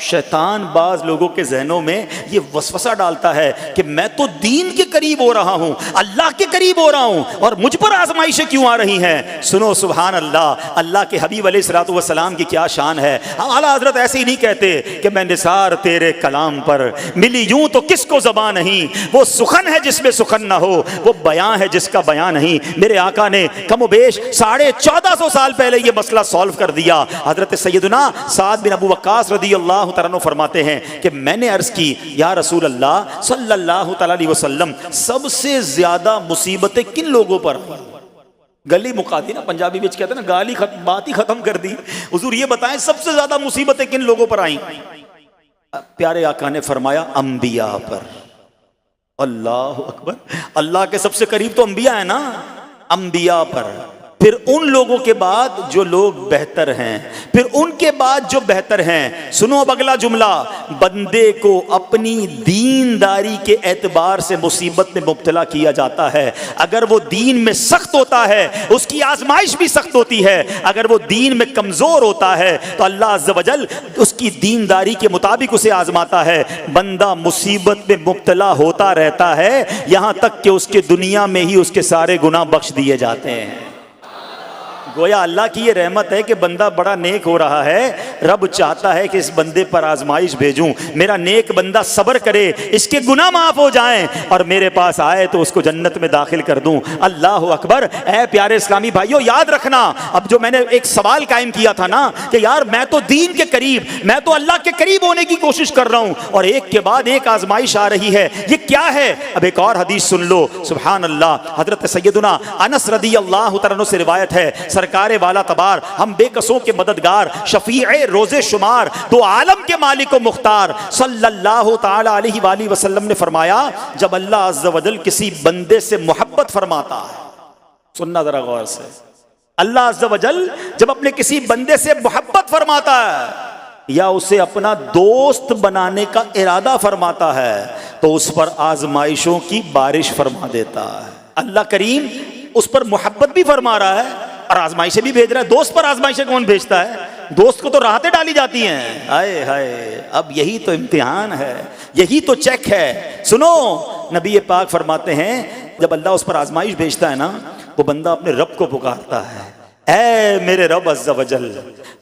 शैतान बाज लोगों के जहनों में ये वसवसा डालता है कि मैं तो दीन के करीब हो रहा हूं, अल्लाह के करीब हो रहा हूं, और मुझ पर आजमाइशें क्यों आ रही हैं। सुनो सुभान अल्लाह, अल्लाह के हबीब अलैहिस्सलातु वस्सलाम की क्या शान है। आला हजरत ऐसे ही नहीं कहते कि मैं निसार तेरे कलाम पर, मिली यूं तो किसको ज़बान नहीं, वो सुखन है जिसमें सुखन ना हो, वो बयां है जिसका बयां नहीं। मेरे आका ने कमोबेश 1450 साल पहले ये मसला सॉल्व कर दिया। हजरत सैयदना साद बिन अबू वक्कास रदियल्लाहु तआला अन्हु फरमाते हैं कि मैंने अर्ज की, या रसूल अल्लाह सल्लल्लाहु तआला अलैहि वसल्लम, सबसे ज्यादा मुसीबतें किन लोगों पर? गली मुका दी ना, पंजाबी में कहते हैं ना, गाली बात ही खत्म कर दी। हुजूर ये बताएं सबसे ज्यादा मुसीबतें किन लोगों पर आई? प्यारे आका ने फरमाया अंबिया पर। अल्लाह अकबर, अल्लाह के सबसे करीब तो अंबिया है ना, अंबिया पर, फिर उन लोगों के बाद जो लोग बेहतर हैं, फिर उनके बाद जो बेहतर हैं। सुनो अब अगला जुमला, बंदे को अपनी दीनदारी के एतबार से मुसीबत में मुब्तला किया जाता है। अगर वो दीन में सख्त होता है, उसकी आजमाइश भी सख्त होती है। अगर वो दीन में कमजोर होता है तो अल्लाह अज़्ज़ व जल उसकी दीनदारी के मुताबिक उसे आजमाता है। बंदा मुसीबत में मुब्तला होता रहता है, यहां तक कि उसके दुनिया में ही उसके सारे गुनाह बख्श दिए जाते हैं। गोया अल्लाह की ये रहमत है कि बंदा बड़ा नेक हो रहा है, रब चाहता है कि इस बंदे पर आजमाइश भेजूं, मेरा नेक बंदा सब्र करे, इसके गुनाह माफ हो जाएं और मेरे पास आए तो उसको जन्नत में दाखिल कर दूं। अल्लाह अकबर। ऐ प्यारे इस्लामी भाइयों, याद रखना, अब जो मैंने एक सवाल कायम किया था ना कि यार मैं तो दीन के करीब, मैं तो अल्लाह के करीब होने की कोशिश कर रहा हूं और एक के बाद एक आजमाइश आ रही है, ये क्या है? अब एक और हदीस सुन लो, सुभान अल्लाह। हजरत सैयदना अनस रदियल्लाहु तआला अन्हु से रिवायत है, सरकारे वाला तबार, हम बेकसों के मददगार, शफीए रोजे शुमार, दो आलम के मालिक व मुख्तार सल्लल्लाहु तआला अलैहि वसल्लम ने फरमाया, जब अल्लाह अज़्ज़ व जल किसी बंदे से मोहब्बत फरमाता है, सुनना जरा गौर से, अल्लाह अज़्ज़ व जल जब अपने किसी बंदे से मोहब्बत फरमाता है या उसे अपना दोस्त बनाने का इरादा फरमाता है तो उस पर आजमाइशों की बारिश फरमा देता है। अल्लाह करीम उस पर मोहब्बत भी फरमा रहा है और आजमाइशें भी भेज रहा है। दोस्त पर आजमाइशें कौन भेजता है? दोस्त को तो राहतें डाली जाती हैं। हाय हाय, अब यही तो इम्तिहान है, यही तो चेक है। सुनो, नबी पाक फरमाते हैं जब अल्लाह उस पर आजमाइश भेजता है ना, वो बंदा अपने रब को पुकारता है, ऐ मेरे रब अज़्ज़ व जल।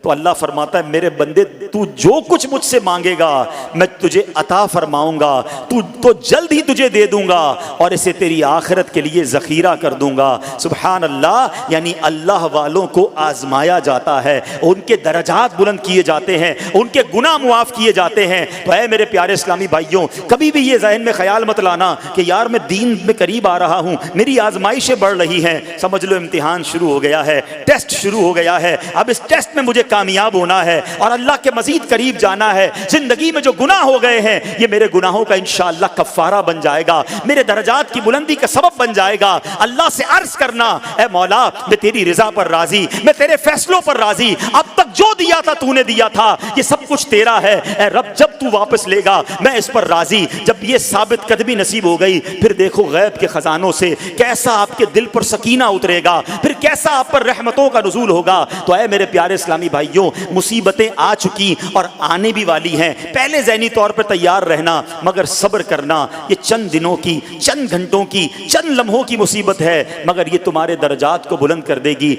तो अल्लाह फरमाता है, मेरे बंदे तू जो कुछ मुझसे मांगेगा मैं तुझे अता फरमाऊंगा, तू तो जल्द ही तुझे दे दूंगा और इसे तेरी आखिरत के लिए ज़ख़ीरा कर दूंगा। सुभान अल्लाह। यानी अल्लाह वालों को आजमाया जाता है, उनके दर्जात बुलंद किए जाते हैं, उनके गुनाह मुआफ़ किए जाते हैं। तो ऐ मेरे प्यारे इस्लामी भाइयों, कभी भी ये जहन में ख्याल मत लाना कि यार मैं दीन में करीब आ रहा हूँ, मेरी आजमाइशें बढ़ रही हैं। समझ लो इम्तिहान शुरू हो गया है, टेस्ट शुरू हो गया है। अब इस टेस्ट में मुझे कामयाब होना है और अल्लाह के मजीद करीब जाना है। जिंदगी में जो गुनाह हो गए हैं, ये मेरे गुनाहों का इंशाअल्लाह कफ़ारा बन जाएगा, मेरे दर्जात की बुलंदी का सबब बन जाएगा। अल्लाह से अर्ज करना, ऐ मौला मैं तेरी रिजा पर राजी, मैं तेरे फैसलों पर राजी, अब तक जो दिया था तूने दिया था, ये सब कुछ तेरा है। ऐ रब जब तू वापस लेगा मैं इस पर राजी। जब ये साबित कदमी नसीब हो गई, फिर देखो गैब के खजानों से कैसा आपके दिल पर सकीना उतरेगा, फिर कैसा आप पर रहमतों का नुज़ूल होगा। तो ऐ मेरे प्यारे इस्लामी भाइयों, मुसीबतें आ चुकी और आने भी वाली हैं। पहले ज़हनी तौर पर तैयार रहना, मगर सब्र करना। ये चंद दिनों की, चंद घंटों की, चंद लम्हों की मुसीबत है, मगर ये तुम्हारे दर्जात को बुलंद कर देगी।